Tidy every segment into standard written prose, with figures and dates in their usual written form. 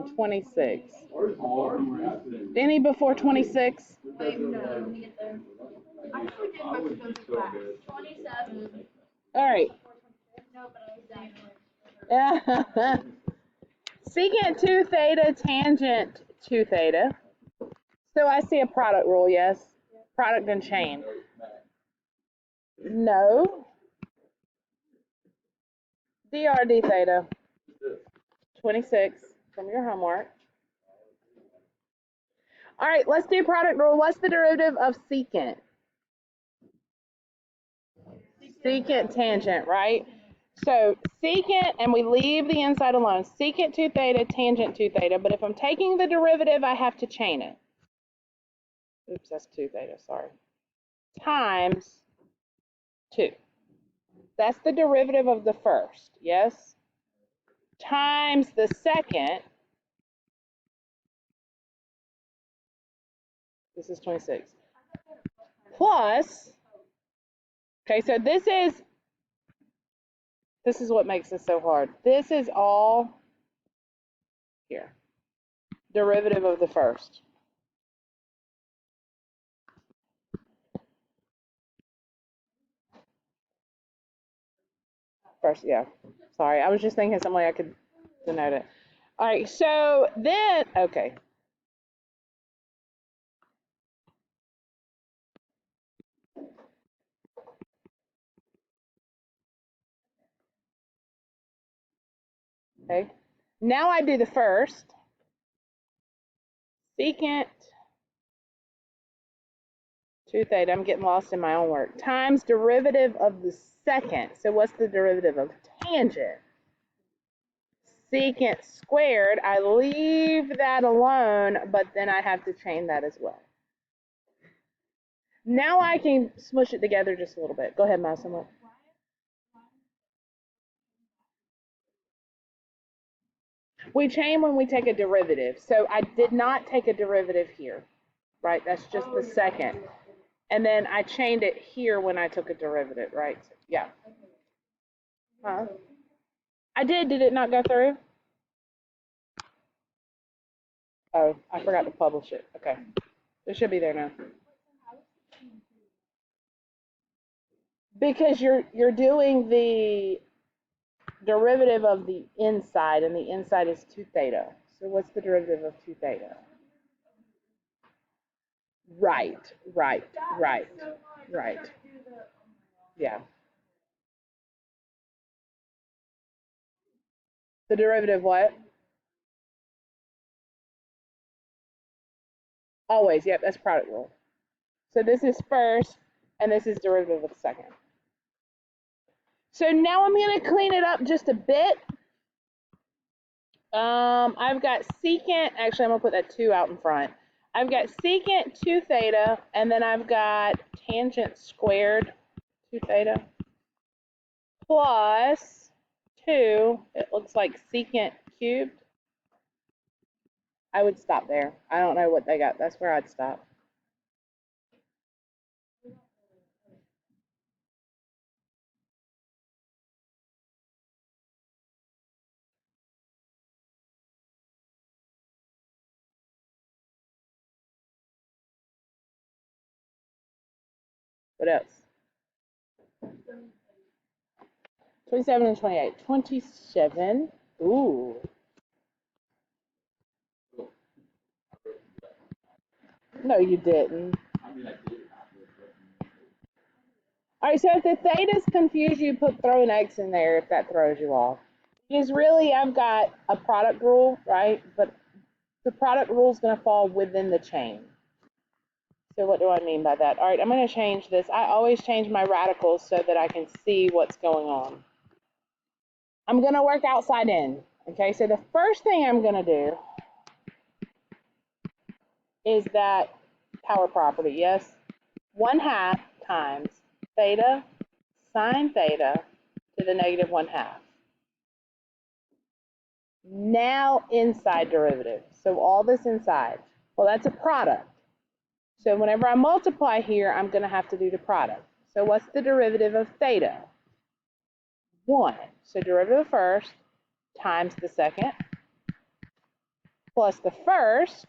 and 26. Any before 26? Wait, no, let me get there. I actually did my expensive class. 27. All right. No, but I Secant 2 theta, tangent 2 theta. So I see a product rule, yes? Product and chain. No. DRD theta. 26 from your homework. All right, let's do product rule. What's the derivative of secant? Secant tangent, right? So secant, and we leave the inside alone. Secant 2 theta, tangent 2 theta. But if I'm taking the derivative, I have to chain it. Oops, that's 2 theta, sorry. Times 2. That's the derivative of the first, yes? Times the second. This is 26. Plus, okay, so this is what makes this so hard. This is all here. Derivative of the first. First, yeah. Sorry, I was just thinking some way I could denote it. All right, so then, okay. Okay, now I do the first. Secant 2 theta, I'm getting lost in my own work, times derivative of the second. So what's the derivative of tangent? Secant squared, I leave that alone, but then I have to chain that as well. Now I can smush it together just a little bit. Go ahead, Massimo. We chain when we take a derivative. So I did not take a derivative here, right? That's just the second. And then I chained it here when I took a derivative, right? Yeah. Huh? I did. Did it not go through? Oh, I forgot to publish it. Okay. It should be there now. Because you're doing the derivative of the inside, and the inside is 2 theta. So what's the derivative of 2 theta? Right. Yeah. The derivative what? Always, yep, that's product rule. So this is first, and this is derivative of second. So now I'm going to clean it up just a bit. I've got secant, actually I'm going to put that 2 out in front. I've got secant 2 theta, and then I've got tangent squared 2 theta, plus 2, it looks like secant cubed. I would stop there. I don't know what they got. That's where I'd stop. What else? 27 and 28. 27. Ooh. No, you didn't. All right, so if the thetas confuse you, throw an X in there if that throws you off. Because really, I've got a product rule, right? But the product rule is going to fall within the chain. So what do I mean by that? All right, I'm going to change this. I always change my radicals so that I can see what's going on. I'm going to work outside in. Okay, so the first thing I'm going to do is that power property, yes? 1/2 times theta sine theta to the negative 1/2. Now inside derivative. So all this inside. Well, that's a product. So whenever I multiply here, I'm going to have to do the product. So what's the derivative of theta? 1. So derivative of the first times the second plus the first.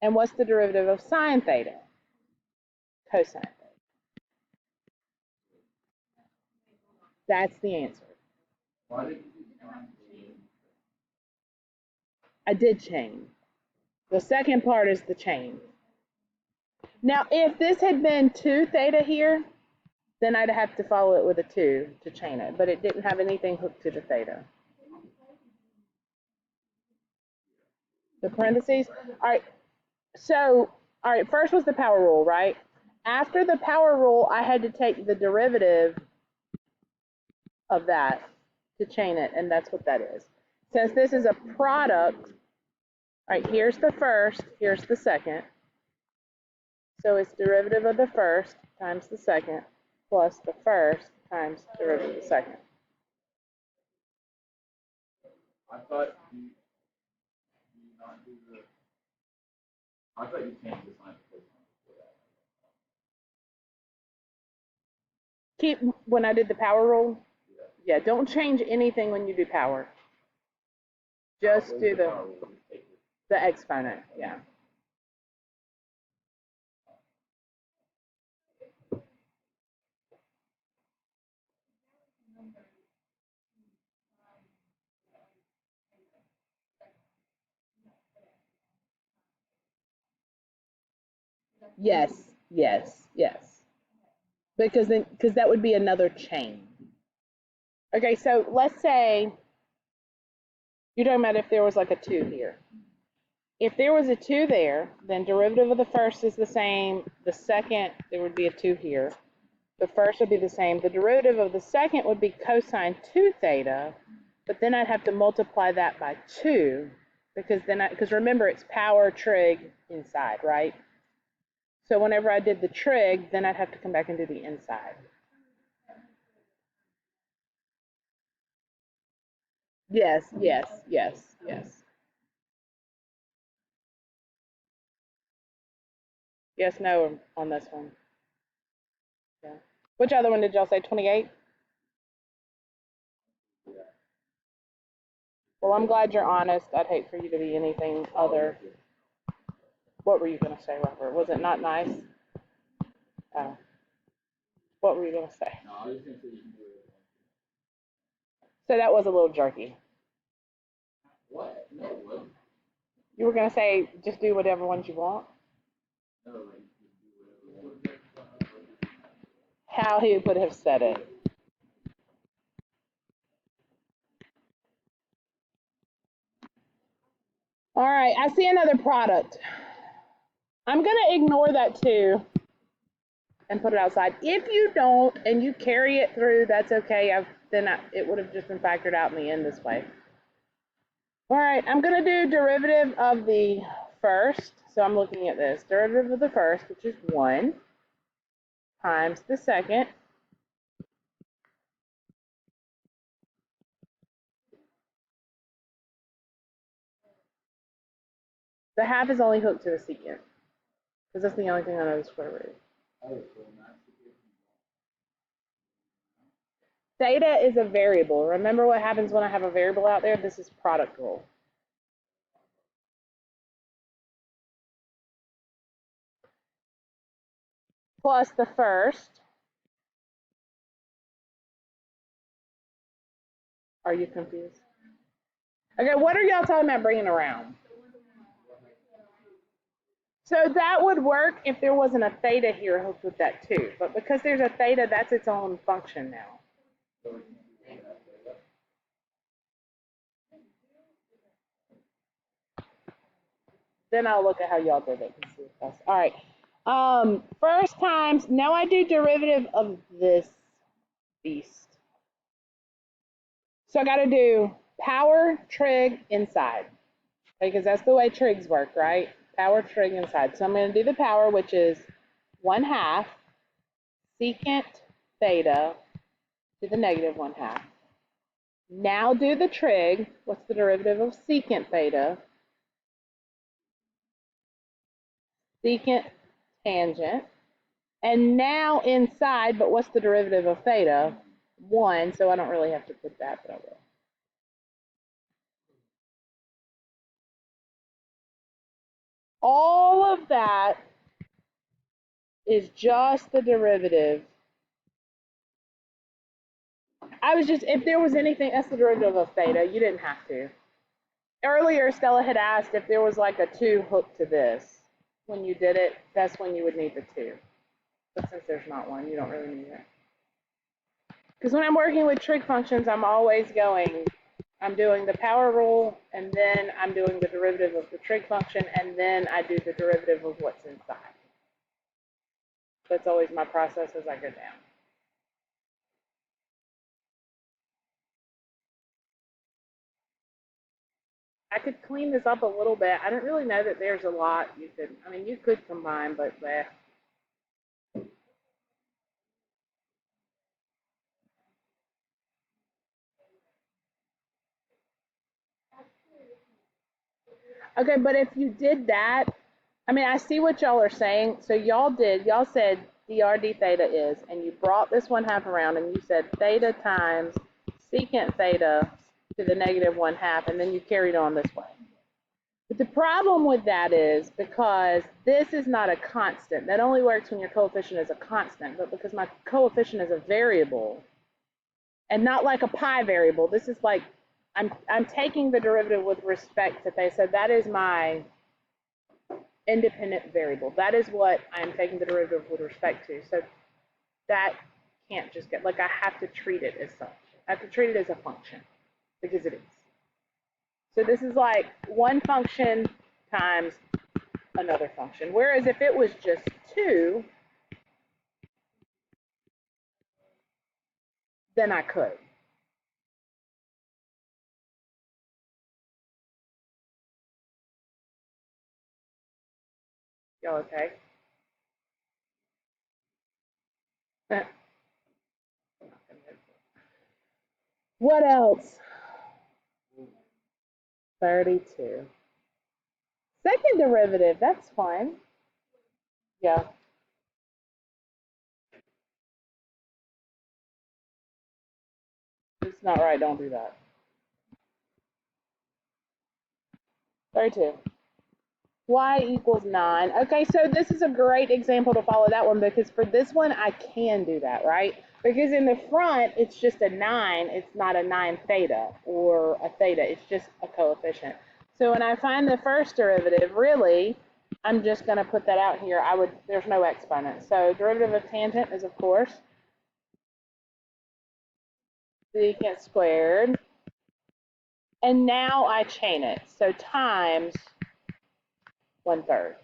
And what's the derivative of sine theta? Cosine theta. That's the answer. Why did you not change? I did chain. The second part is the chain. Now, if this had been 2 theta here, then I'd have to follow it with a 2 to chain it, but it didn't have anything hooked to the theta. The parentheses? All right, so, all right, first was the power rule, right? After the power rule, I had to take the derivative of that to chain it, and that's what that is. Since this is a product, all right, here's the first, here's the second. So it's derivative of the first times the second plus the first times derivative of the second. I thought you not do the. I thought you changed the sign before that. Keep when I did the power rule. Yeah, don't change anything when you do power. Just do the exponent. Yeah. Yes, yes, yes. Because that would be another chain. Okay, so let's say you're talking about if there was like a 2 here. If there was a 2 there, then derivative of the first is the same. The second, there would be a 2 here. The first would be the same. The derivative of the second would be cosine 2 theta, but then I'd have to multiply that by 2 because remember it's power trig inside, right? So whenever I did the trig, then I'd have to come back and do the inside. Yes, yes, yes, yes. Yes, no on this one. Yeah. Which other one did y'all say? 28? Well, I'm glad you're honest. I'd hate for you to be anything other. What were you going to say, Robert? Was it not nice? Oh. What were you going to say? No, I was going to say you can do it. So that was a little jerky. What? No, it wasn't. You were going to say just do whatever ones you want? No, like you can do whatever you want. How he would have said it. All right, I see another product. I'm going to ignore that too and put it outside. If you don't and you carry it through, that's okay. It would have just been factored out in the end this way. All right, I'm going to do derivative of the first. So I'm looking at this. Derivative of the first, which is 1, times the second. The half is only hooked to the secant, because that's the only thing I know the square root. Theta is a variable. Remember what happens when I have a variable out there? This is product rule. Plus the first. Are you confused? Okay, what are y'all talking about bringing around? So that would work if there wasn't a theta here hooked with that too. But because there's a theta, that's its own function now. Then I'll look at how y'all did it and see if that's all right. First times, now I do derivative of this beast. So I got to do power trig inside, because that's the way trigs work, right? Power trig inside. So I'm going to do the power, which is 1/2 secant theta to the negative 1/2. Now do the trig. What's the derivative of secant theta? Secant tangent. And now inside, but what's the derivative of theta? 1, so I don't really have to put that, but I will. all of that is just the derivative. I was just, if there was anything, that's the derivative of theta. You didn't have to. Earlier, Stella had asked if there was like a 2 hooked to this. When you did it, that's when you would need the 2. But since there's not one, you don't really need it. Because when I'm working with trig functions, I'm always going, I'm doing the power rule, and then I'm doing the derivative of the trig function, and then I do the derivative of what's inside. That's always my process as I go down. I could clean this up a little bit. I don't really know that there's a lot you could, I mean, you could combine, but bleh. Okay, but if you did that, I mean, I see what y'all are saying. So y'all said dr d theta is, and you brought this 1/2 around, and you said theta times secant theta to the -1/2, and then you carried on this way. But the problem with that is because this is not a constant. That only works when your coefficient is a constant, but because my coefficient is a variable, and not like a pi variable, this is like, I'm taking the derivative with respect to theta. So that is my independent variable. That is what I'm taking the derivative with respect to. So that can't just get, like, I have to treat it as such. I have to treat it as a function because it is. So this is like one function times another function. Whereas if it was just 2, then I could. Y'all okay? What else? 32. Second derivative, that's fine. Yeah. It's not right, don't do that. 32. Y equals 9. Okay, so this is a great example to follow that one, because for this one, I can do that, right? Because in the front, it's just a 9. It's not a 9 theta or a theta. It's just a coefficient. So when I find the first derivative, really, I'm just going to put that out here. There's no exponent. So derivative of tangent is, of course, secant squared. And now I chain it. So times 1/3.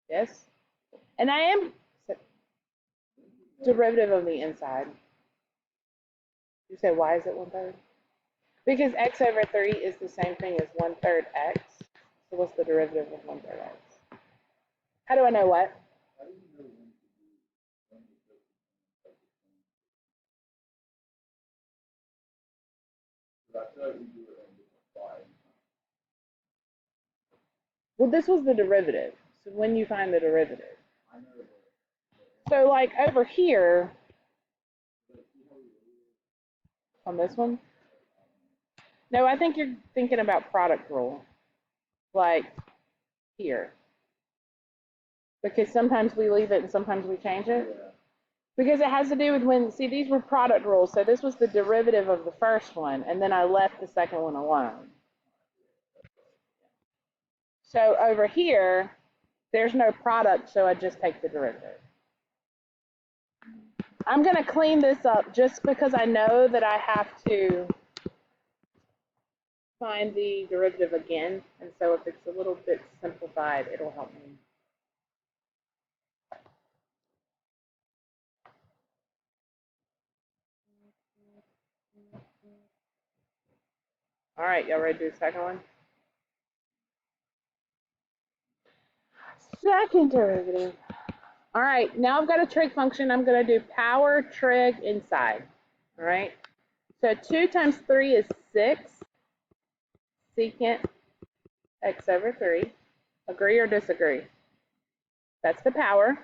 Yes? And I am derivative of the inside. You say, why is it 1/3? Because x over 3 is the same thing as 1/3 x. So what's the derivative of 1/3 x? How do I know what? Well, this was the derivative. So when you find the derivative. So like over here, on this one, no, I think you're thinking about product rule. Like here. Because sometimes we leave it and sometimes we change it. Because it has to do with when, see, these were product rules. So this was the derivative of the first one, and then I left the second one alone. So over here, there's no product, so I just take the derivative. I'm going to clean this up just because I know that I have to find the derivative again. And so if it's a little bit simplified, it'll help me. All right, y'all ready to do the second one? Second derivative. All right, now I've got a trig function. I'm going to do power trig inside. All right, so 2 times 3 is 6 secant x over 3. Agree or disagree? That's the power.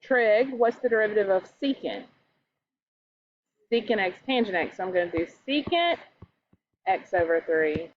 Trig, what's the derivative of secant? Secant x tangent x. So I'm going to do secant x over 3